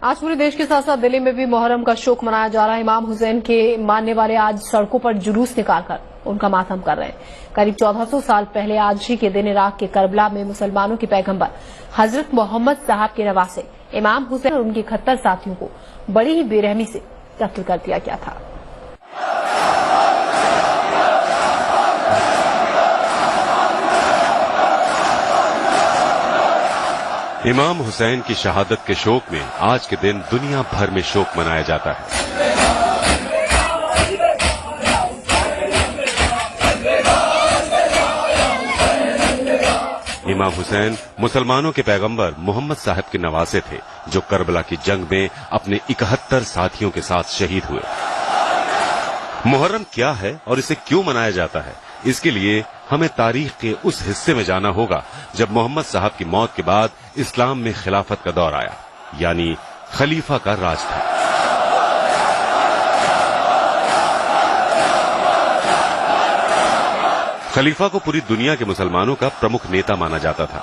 आज पूरे देश के साथ साथ दिल्ली में भी मुहर्रम का शोक मनाया जा रहा है। इमाम हुसैन के मानने वाले आज सड़कों पर जुलूस निकालकर उनका मातम कर रहे हैं। करीब 1400 साल पहले आज ही के दिन इराक के करबला में मुसलमानों के पैगंबर हजरत मोहम्मद साहब के नवासे इमाम हुसैन और उनके 71 साथियों को बड़ी ही बेरहमी से कत्ल कर दिया गया था। इमाम हुसैन की शहादत के शोक में आज के दिन दुनिया भर में शोक मनाया जाता है। इमाम हुसैन मुसलमानों के पैगंबर मोहम्मद साहब के नवासे थे, जो करबला की जंग में अपने 71 साथियों के साथ शहीद हुए। मुहर्रम क्या है और इसे क्यों मनाया जाता है, इसके लिए हमें तारीख के उस हिस्से में जाना होगा जब मोहम्मद साहब की मौत के बाद इस्लाम में खिलाफत का दौर आया, यानी खलीफा का राज था। खलीफा को पूरी दुनिया के मुसलमानों का प्रमुख नेता माना जाता था।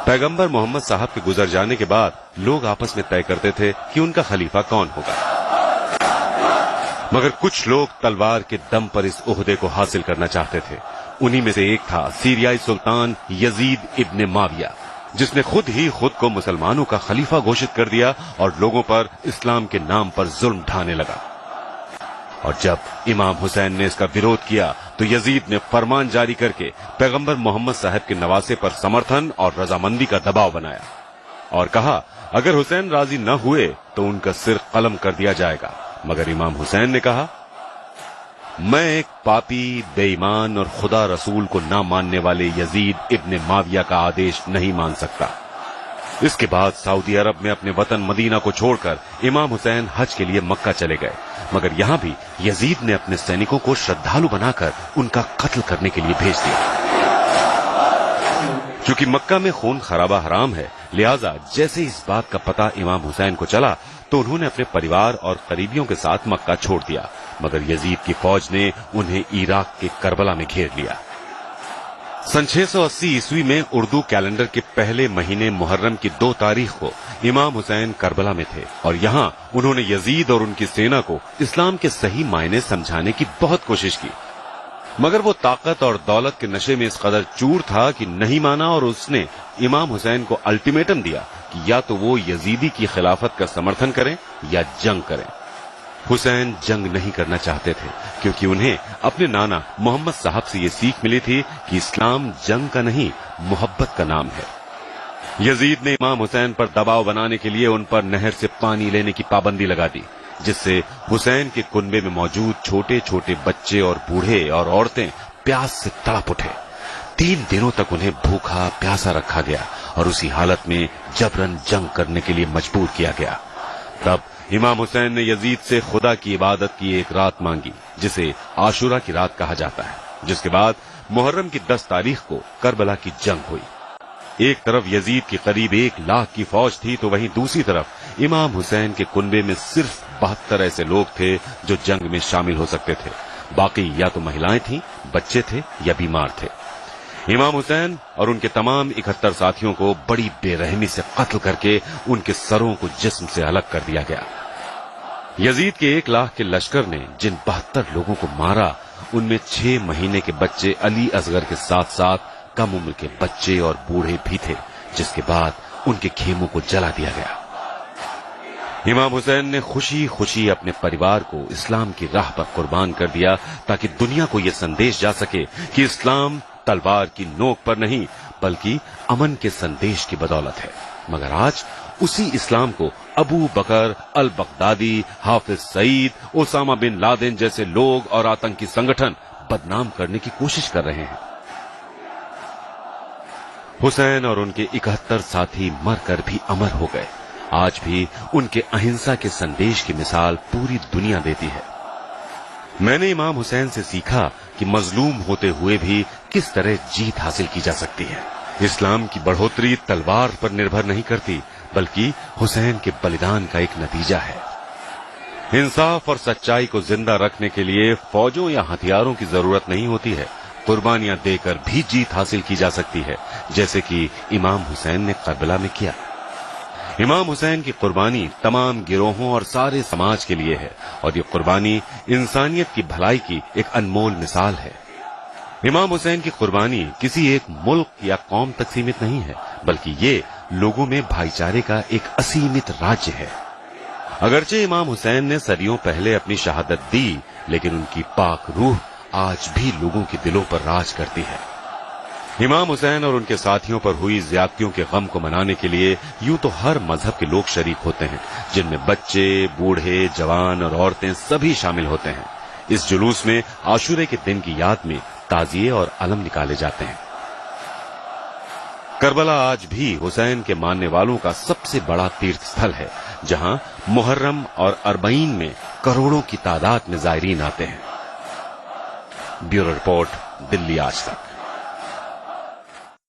पैगंबर मोहम्मद साहब के गुजर जाने के बाद लोग आपस में तय करते थे कि उनका खलीफा कौन होगा, मगर कुछ लोग तलवार के दम पर इस ओहदे को हासिल करना चाहते थे। उन्हीं में से एक था सीरियाई सुल्तान यजीद इब्न माविया, जिसने खुद को मुसलमानों का खलीफा घोषित कर दिया और लोगों पर इस्लाम के नाम पर जुल्म ढाने लगा। और जब इमाम हुसैन ने इसका विरोध किया तो यजीद ने फरमान जारी करके पैगंबर मोहम्मद साहब के नवासे पर समर्थन और रजामंदी का दबाव बनाया और कहा, अगर हुसैन राजी न हुए तो उनका सिर कलम कर दिया जाएगा। मगर इमाम हुसैन ने कहा, मैं एक पापी, बेईमान और खुदा रसूल को ना मानने वाले यजीद इब्न माविया का आदेश नहीं मान सकता। इसके बाद सऊदी अरब में अपने वतन मदीना को छोड़कर इमाम हुसैन हज के लिए मक्का चले गए, मगर यहां भी यजीद ने अपने सैनिकों को श्रद्धालु बनाकर उनका कत्ल करने के लिए भेज दिया। क्योंकि मक्का में खून खराबा हराम है, लिहाजा जैसे इस बात का पता इमाम हुसैन को चला तो उन्होंने अपने परिवार और करीबियों के साथ मक्का छोड़ दिया, मगर यजीद की फौज ने उन्हें इराक के करबला में घेर लिया। सन 680 ईस्वी में उर्दू कैलेंडर के पहले महीने मुहर्रम की 2 तारीख को इमाम हुसैन करबला में थे और यहाँ उन्होंने यजीद और उनकी सेना को इस्लाम के सही मायने समझाने की बहुत कोशिश की, मगर वो ताकत और दौलत के नशे में इस कदर चूर था कि नहीं माना और उसने इमाम हुसैन को अल्टीमेटम दिया कि या तो वो यजीदी की खिलाफत का समर्थन करें या जंग करें। हुसैन जंग नहीं करना चाहते थे क्योंकि उन्हें अपने नाना मोहम्मद साहब से ये सीख मिली थी कि इस्लाम जंग का नहीं, मोहब्बत का नाम है। यजीद ने इमाम हुसैन पर दबाव बनाने के लिए उन पर नहर से पानी लेने की पाबंदी लगा दी, जिससे हुसैन के कुनबे में मौजूद छोटे छोटे बच्चे और बूढ़े और औरतें प्यास से तड़प उठे। 3 दिनों तक उन्हें भूखा प्यासा रखा गया और उसी हालत में जबरन जंग करने के लिए मजबूर किया गया। तब इमाम हुसैन ने यजीद से खुदा की इबादत की एक रात मांगी, जिसे आशुरा की रात कहा जाता है, जिसके बाद मुहर्रम की 10 तारीख को करबला की जंग हुई। एक तरफ यजीद की करीब 1 लाख की फौज थी तो वहीं दूसरी तरफ इमाम हुसैन के कुनबे में सिर्फ 72 ऐसे लोग थे जो जंग में शामिल हो सकते थे। बाकी या तो महिलाएं थीं, बच्चे थे या बीमार थे। इमाम हुसैन और उनके तमाम 71 साथियों को बड़ी बेरहमी से कत्ल करके उनके सरों को जिस्म से अलग कर दिया गया। यजीद के 1 लाख के लश्कर ने जिन 72 लोगों को मारा, उनमें 6 महीने के बच्चे अली असगर के साथ साथ कम उम्र के बच्चे और बूढ़े भी थे, जिसके बाद उनके खेमों को जला दिया गया। इमाम हुसैन ने खुशी खुशी अपने परिवार को इस्लाम की राह पर कुर्बान कर दिया ताकि दुनिया को यह संदेश जा सके कि इस्लाम तलवार की नोक पर नहीं बल्कि अमन के संदेश की बदौलत है। मगर आज उसी इस्लाम को अबू बकर al Baghdadi, Hafiz Saeed, Osama bin Laden जैसे लोग और आतंकी संगठन बदनाम करने की कोशिश कर रहे हैं। हुसैन और उनके 71 साथी मरकर भी अमर हो गए। आज भी उनके अहिंसा के संदेश की मिसाल पूरी दुनिया देती है। मैंने इमाम हुसैन से सीखा कि मजलूम होते हुए भी किस तरह जीत हासिल की जा सकती है। इस्लाम की बढ़ोतरी तलवार पर निर्भर नहीं करती बल्कि हुसैन के बलिदान का एक नतीजा है। इंसाफ और सच्चाई को जिंदा रखने के लिए फौजों या हथियारों की जरूरत नहीं होती है, कुर्बानियां देकर भी जीत हासिल की जा सकती है, जैसे कि इमाम हुसैन ने करबला में किया। इमाम हुसैन की कुर्बानी तमाम गिरोहों और सारे समाज के लिए है और ये कुर्बानी इंसानियत की भलाई की एक अनमोल मिसाल है। इमाम हुसैन की कुर्बानी किसी एक मुल्क या कौम तक सीमित नहीं है, बल्कि ये लोगों में भाईचारे का एक असीमित राज्य है। अगरचे इमाम हुसैन ने सदियों पहले अपनी शहादत दी, लेकिन उनकी पाक रूह आज भी लोगों के दिलों पर राज करती है। इमाम हुसैन और उनके साथियों पर हुई ज्यादतियों के गम को मनाने के लिए यूं तो हर मजहब के लोग शरीक होते हैं, जिनमें बच्चे, बूढ़े, जवान और औरतें सभी शामिल होते हैं। इस जुलूस में आशूरे के दिन की याद में ताजिए और अलम निकाले जाते हैं। करबला आज भी हुसैन के मानने वालों का सबसे बड़ा तीर्थ स्थल है, जहां मुहर्रम और अरबईन में करोड़ों की तादाद में जायरीन आते हैं। ब्यूरो रिपोर्ट, दिल्ली आज तक।